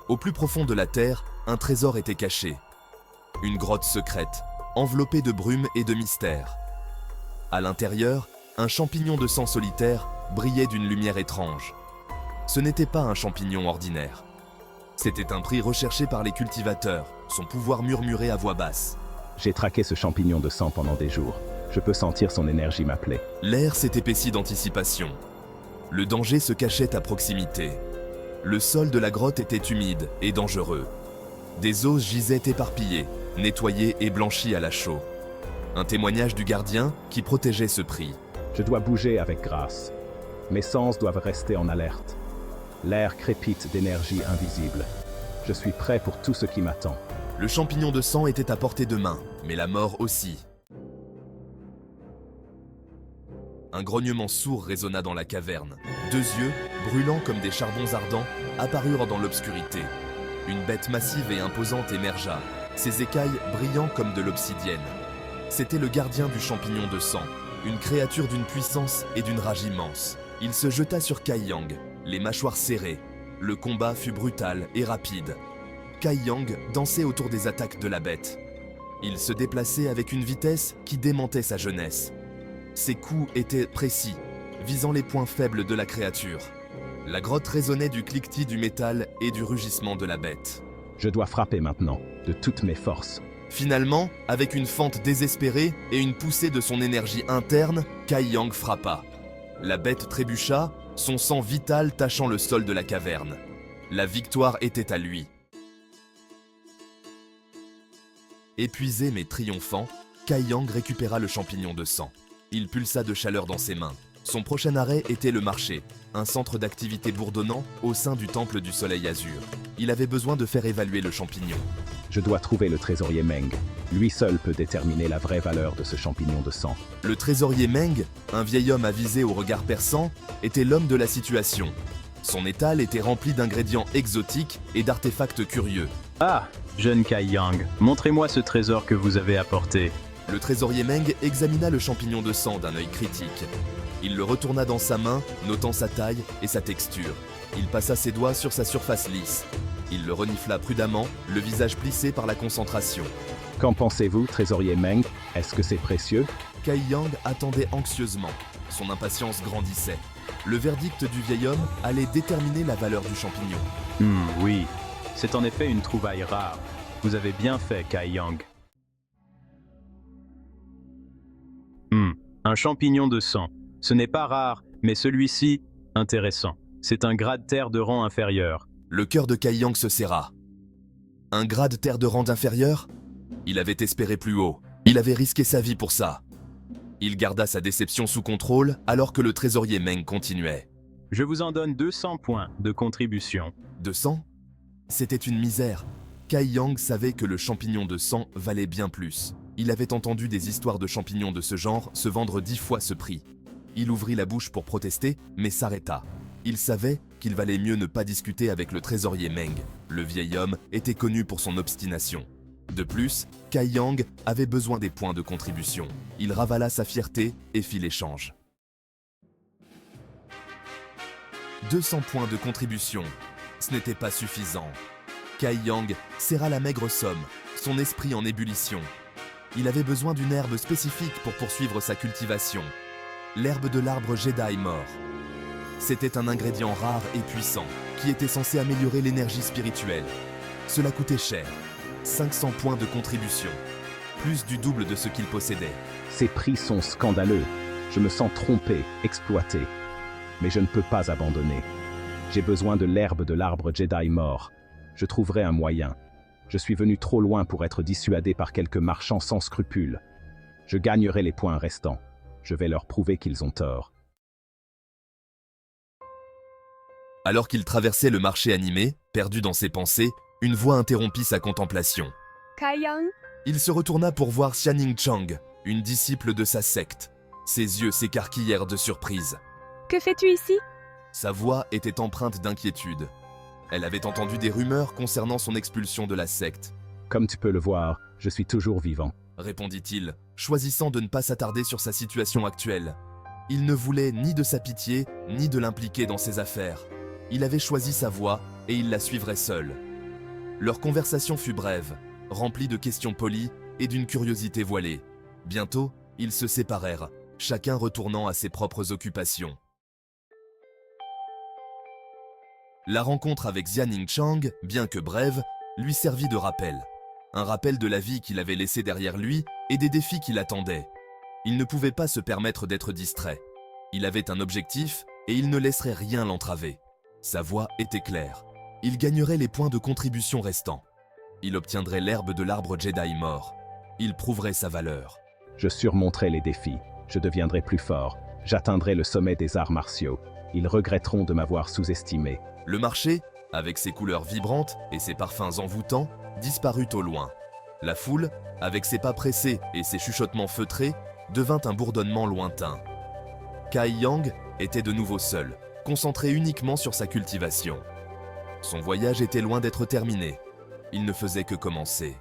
Au plus profond de la terre, un trésor était caché. Une grotte secrète, enveloppée de brume et de mystère. À l'intérieur, un champignon de sang solitaire brillait d'une lumière étrange. Ce n'était pas un champignon ordinaire. C'était un prix recherché par les cultivateurs, son pouvoir murmurait à voix basse. J'ai traqué ce champignon de sang pendant des jours. Je peux sentir son énergie m'appeler. L'air s'épaissit d'anticipation. Le danger se cachait à proximité. Le sol de la grotte était humide et dangereux. Des os gisaient éparpillés, nettoyés et blanchis à la chaux. Un témoignage du gardien qui protégeait ce prix. Je dois bouger avec grâce. Mes sens doivent rester en alerte. L'air crépite d'énergie invisible. Je suis prêt pour tout ce qui m'attend. Le champignon de sang était à portée de main, mais la mort aussi. Un grognement sourd résonna dans la caverne. Deux yeux, brûlants comme des charbons ardents, apparurent dans l'obscurité. Une bête massive et imposante émergea, ses écailles brillant comme de l'obsidienne. C'était le gardien du champignon de sang, une créature d'une puissance et d'une rage immense. Il se jeta sur Kai Yang, les mâchoires serrées. Le combat fut brutal et rapide. Kai Yang dansait autour des attaques de la bête. Il se déplaçait avec une vitesse qui démentait sa jeunesse. Ses coups étaient précis, visant les points faibles de la créature. La grotte résonnait du cliquetis du métal et du rugissement de la bête. Je dois frapper maintenant, de toutes mes forces. Finalement, avec une fente désespérée et une poussée de son énergie interne, Kai Yang frappa. La bête trébucha, son sang vital tachant le sol de la caverne. La victoire était à lui. Épuisé mais triomphant, Kai Yang récupéra le champignon de sang. Il pulsa de chaleur dans ses mains. Son prochain arrêt était le marché, un centre d'activité bourdonnant au sein du temple du soleil azur. Il avait besoin de faire évaluer le champignon. Je dois trouver le trésorier Meng. Lui seul peut déterminer la vraie valeur de ce champignon de sang. Le trésorier Meng, un vieil homme avisé au regard perçant, était l'homme de la situation. Son étal était rempli d'ingrédients exotiques et d'artefacts curieux. Ah, jeune Kai Yang, montrez-moi ce trésor que vous avez apporté. Le trésorier Meng examina le champignon de sang d'un œil critique. Il le retourna dans sa main, notant sa taille et sa texture. Il passa ses doigts sur sa surface lisse. Il le renifla prudemment, le visage plissé par la concentration. Qu'en pensez-vous, trésorier Meng? Est-ce que c'est précieux? Kai Yang attendait anxieusement. Son impatience grandissait. Le verdict du vieil homme allait déterminer la valeur du champignon. Oui, c'est en effet une trouvaille rare. Vous avez bien fait, Kai Yang. Un champignon de sang. Ce n'est pas rare, mais celui-ci, intéressant. C'est un grade terre de rang inférieur. Le cœur de Kai Yang se serra. Un grade terre de rang inférieur? Il avait espéré plus haut. Il avait risqué sa vie pour ça. Il garda sa déception sous contrôle alors que le trésorier Meng continuait. Je vous en donne 200 points de contribution. 200? C'était une misère. Kai Yang savait que le champignon de sang valait bien plus. Il avait entendu des histoires de champignons de ce genre se vendre 10 fois ce prix. Il ouvrit la bouche pour protester, mais s'arrêta. Il savait qu'il valait mieux ne pas discuter avec le trésorier Meng. Le vieil homme était connu pour son obstination. De plus, Kai Yang avait besoin des points de contribution. Il ravala sa fierté et fit l'échange. 200 points de contribution. Ce n'était pas suffisant. Kai Yang serra la maigre somme, son esprit en ébullition. Il avait besoin d'une herbe spécifique pour poursuivre sa cultivation. L'herbe de l'arbre Jedi mort. C'était un ingrédient rare et puissant, qui était censé améliorer l'énergie spirituelle. Cela coûtait cher. 500 points de contribution. Plus du double de ce qu'il possédait. Ces prix sont scandaleux. Je me sens trompé, exploité. Mais je ne peux pas abandonner. J'ai besoin de l'herbe de l'arbre Jedi mort. Je trouverai un moyen. Je suis venu trop loin pour être dissuadé par quelques marchands sans scrupules. Je gagnerai les points restants. Je vais leur prouver qu'ils ont tort. Alors qu'il traversait le marché animé, perdu dans ses pensées, une voix interrompit sa contemplation. Kai Yang, Il se retourna pour voir Xianing Chang, une disciple de sa secte. Ses yeux s'écarquillèrent de surprise. que fais-tu ici? Sa voix était empreinte d'inquiétude. Elle avait entendu des rumeurs concernant son expulsion de la secte. Comme tu peux le voir, je suis toujours vivant. Répondit-il, choisissant de ne pas s'attarder sur sa situation actuelle. Il ne voulait ni de sa pitié, ni de l'impliquer dans ses affaires. Il avait choisi sa voie et il la suivrait seul. Leur conversation fut brève, remplie de questions polies et d'une curiosité voilée. Bientôt, ils se séparèrent, chacun retournant à ses propres occupations. La rencontre avec Xianing Chang, bien que brève, lui servit de rappel. Un rappel de la vie qu'il avait laissée derrière lui et des défis qui l'attendaient. Il ne pouvait pas se permettre d'être distrait. Il avait un objectif et il ne laisserait rien l'entraver. Sa voie était claire. Il gagnerait les points de contribution restants. Il obtiendrait l'herbe de l'arbre Jedi mort. Il prouverait sa valeur. Je surmonterai les défis. Je deviendrai plus fort. J'atteindrai le sommet des arts martiaux. Ils regretteront de m'avoir sous-estimé. Le marché, avec ses couleurs vibrantes et ses parfums envoûtants, disparut au loin. La foule, avec ses pas pressés et ses chuchotements feutrés, devint un bourdonnement lointain. Kai Yang était de nouveau seul, concentré uniquement sur sa cultivation. Son voyage était loin d'être terminé. Il ne faisait que commencer.